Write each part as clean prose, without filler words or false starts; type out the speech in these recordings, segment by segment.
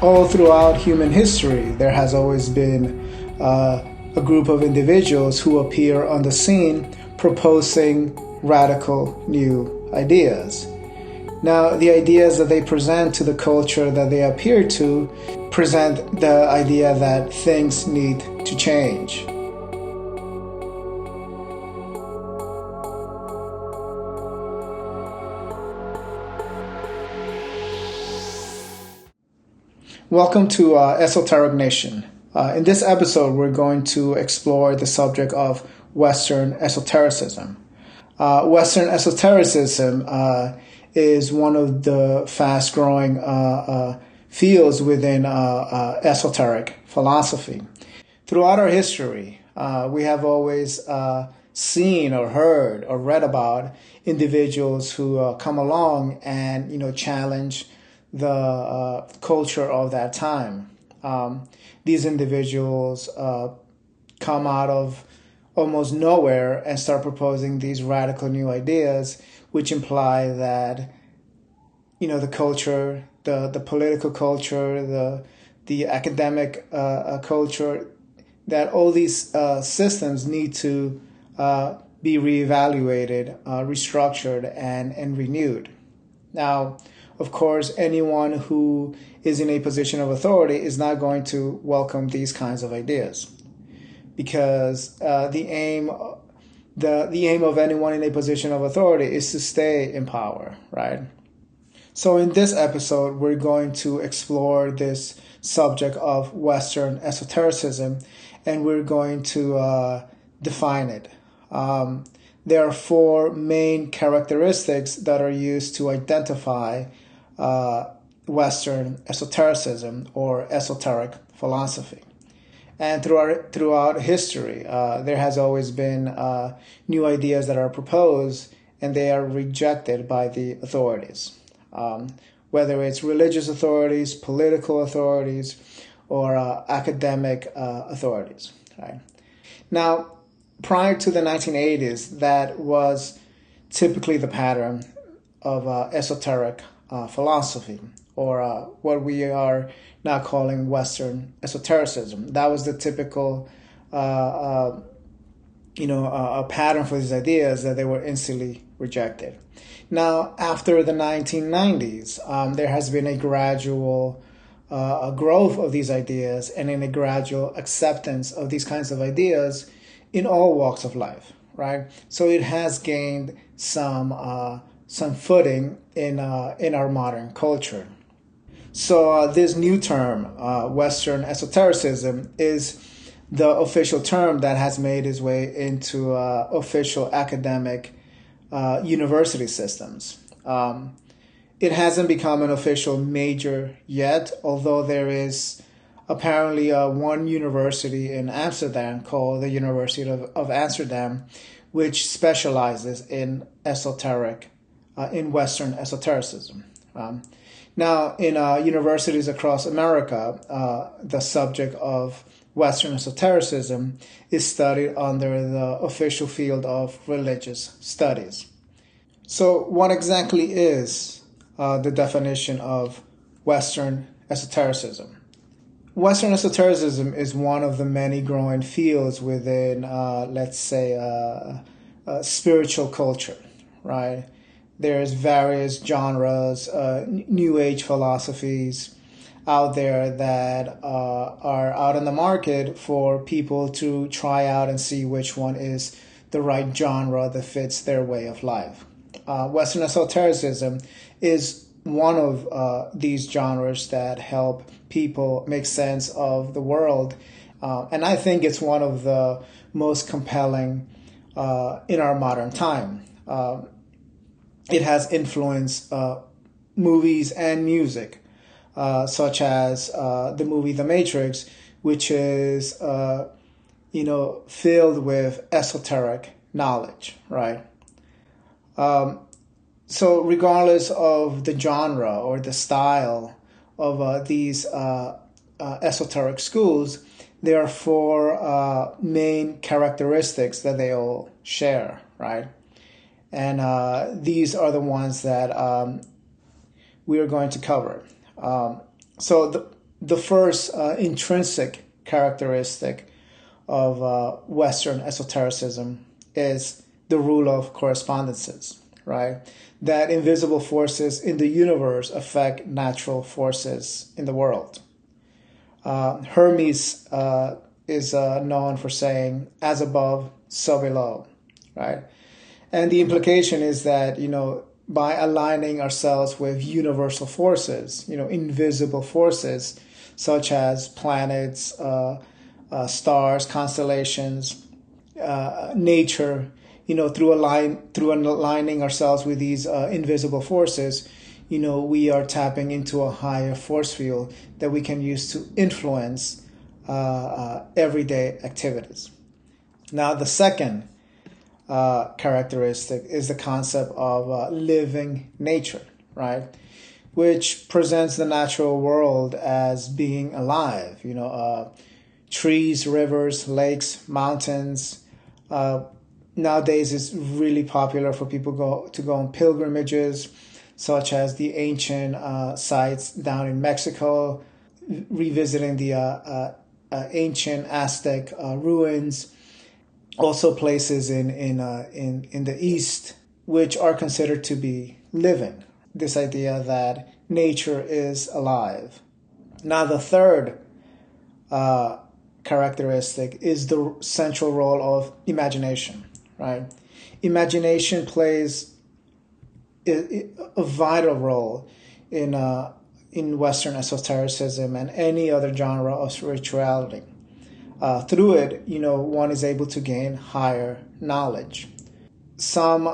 all throughout human history, there has always been a group of individuals who appear on the scene proposing radical new ideas. Now, the ideas that they present to the culture that they appear to present the idea that things need to change. Welcome to Esoteric Nation. In this episode, we're going to explore the subject of Western Esotericism. Western Esotericism is one of the fast-growing fields within esoteric philosophy. Throughout our history, we have always seen or heard or read about individuals who come along and challenge the culture of that time. These individuals come out of almost nowhere and start proposing these radical new ideas, which imply that the culture, the political culture, the academic culture, that all these systems need to be reevaluated, restructured, and renewed. Now, of course, anyone who is in a position of authority is not going to welcome these kinds of ideas, because the aim of anyone in a position of authority is to stay in power, right? So in this episode, we're going to explore this subject of Western esotericism, and we're going to define it. There are four main characteristics that are used to identify Western esotericism or esoteric philosophy. And throughout history, there has always been new ideas that are proposed, and they are rejected by the authorities, whether it's religious authorities, political authorities, or academic authorities. Right? Now, prior to the 1980s, that was typically the pattern of esoteric philosophy, or what we are now calling Western esotericism. That was the typical, a pattern for these ideas, that they were instantly rejected. Now, after the 1990s, there has been a gradual growth of these ideas and in a gradual acceptance of these kinds of ideas in all walks of life, right? So it has gained some footing in our modern culture. So this new term, Western esotericism, is the official term that has made its way into official academic university systems. It hasn't become an official major yet, although there is apparently one university in Amsterdam called the University of Amsterdam, which specializes in in Western esotericism. Now, in universities across America, the subject of Western esotericism is studied under the official field of religious studies. So what exactly is the definition of Western esotericism? Western esotericism is one of the many growing fields within, spiritual culture, right? There's various genres, New Age philosophies out there that are out on the market for people to try out and see which one is the right genre that fits their way of life. Western esotericism is one of these genres that help people make sense of the world. And I think it's one of the most compelling in our modern time. It has influenced movies and music, such as the movie The Matrix, which is, filled with esoteric knowledge, right? So regardless of the genre or the style of these esoteric schools, there are four main characteristics that they all share, right? And these are the ones that we are going to cover. So the first intrinsic characteristic of Western esotericism is the rule of correspondences, right? That invisible forces in the universe affect natural forces in the world. Hermes is known for saying, as above, so below, right? And the implication is that, by aligning ourselves with universal forces, invisible forces, such as planets, stars, constellations, nature, through aligning ourselves with these invisible forces, we are tapping into a higher force field that we can use to influence everyday activities. Now, the second characteristic is the concept of living nature, right? Which presents the natural world as being alive. Trees, rivers, lakes, mountains. Nowadays, it's really popular for people to go on pilgrimages, such as the ancient sites down in Mexico, revisiting the ancient Aztec ruins. Also, places in the East, which are considered to be living. This idea that nature is alive. Now, the third characteristic is the central role of imagination, right? Imagination plays a vital role in Western esotericism and any other genre of spirituality. Through it, one is able to gain higher knowledge. Some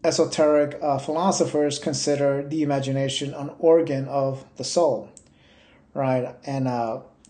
esoteric philosophers consider the imagination an organ of the soul, right? And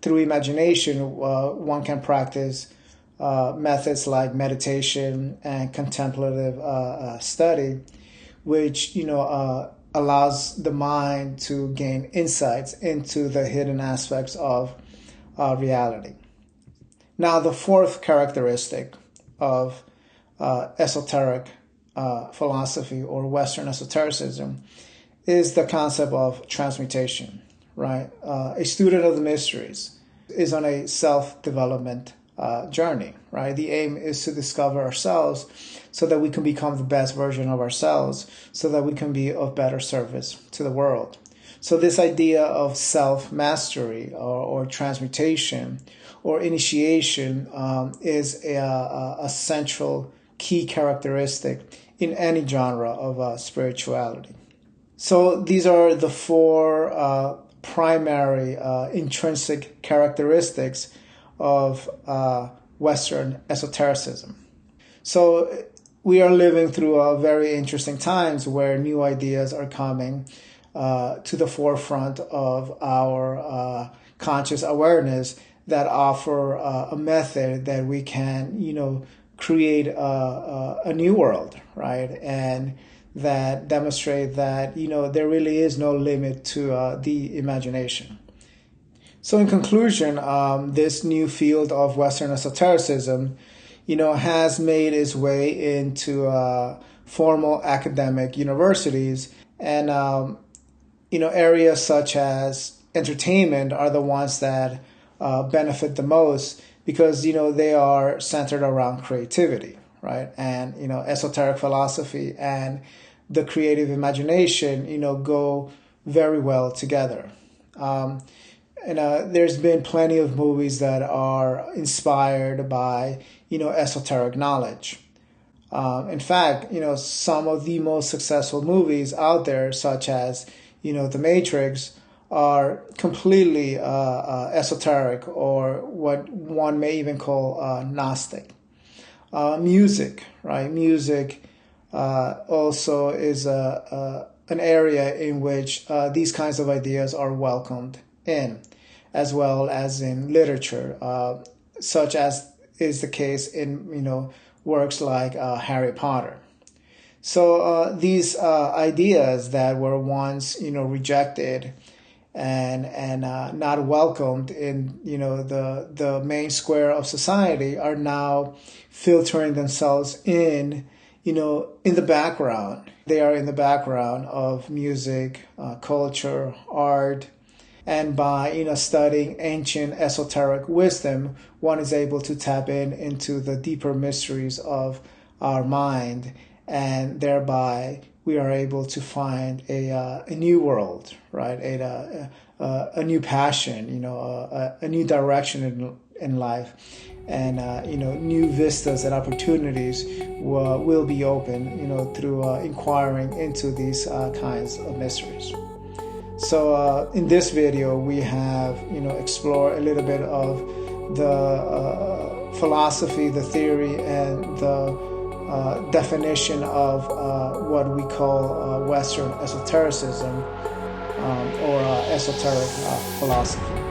through imagination, one can practice methods like meditation and contemplative study, which allows the mind to gain insights into the hidden aspects of reality. Now, the fourth characteristic of esoteric philosophy or Western esotericism is the concept of transmutation, right? A student of the mysteries is on a self-development journey, right? The aim is to discover ourselves so that we can become the best version of ourselves, so that we can be of better service to the world. So this idea of self-mastery or transmutation or initiation is a central key characteristic in any genre of spirituality. So these are the four primary intrinsic characteristics of Western esotericism. So we are living through very interesting times where new ideas are coming to the forefront of our conscious awareness that offer a method that we can, create a new world, right? And that demonstrate that, there really is no limit to the imagination. So in conclusion, this new field of Western esotericism, has made its way into formal academic universities, and areas such as entertainment are the ones that benefit the most because they are centered around creativity, right? And esoteric philosophy and the creative imagination go very well together. There's been plenty of movies that are inspired by esoteric knowledge. In fact, some of the most successful movies out there, such as The Matrix, are completely esoteric, or what one may even call Gnostic. Music, right? Music also is an area in which these kinds of ideas are welcomed in, as well as in literature, such as is the case in works like Harry Potter. So these ideas that were once rejected and not welcomed in the main square of society are now filtering themselves in the background. They are in the background of music, culture, art, And by studying ancient esoteric wisdom, one is able to tap into the deeper mysteries of our mind, and thereby we are able to find a new world, right? A new passion, a new direction in life, and new vistas and opportunities will be open, through inquiring into these kinds of mysteries. So in this video, we have explore a little bit of the philosophy, the theory, and the definition of what we call Western Esotericism, or esoteric philosophy.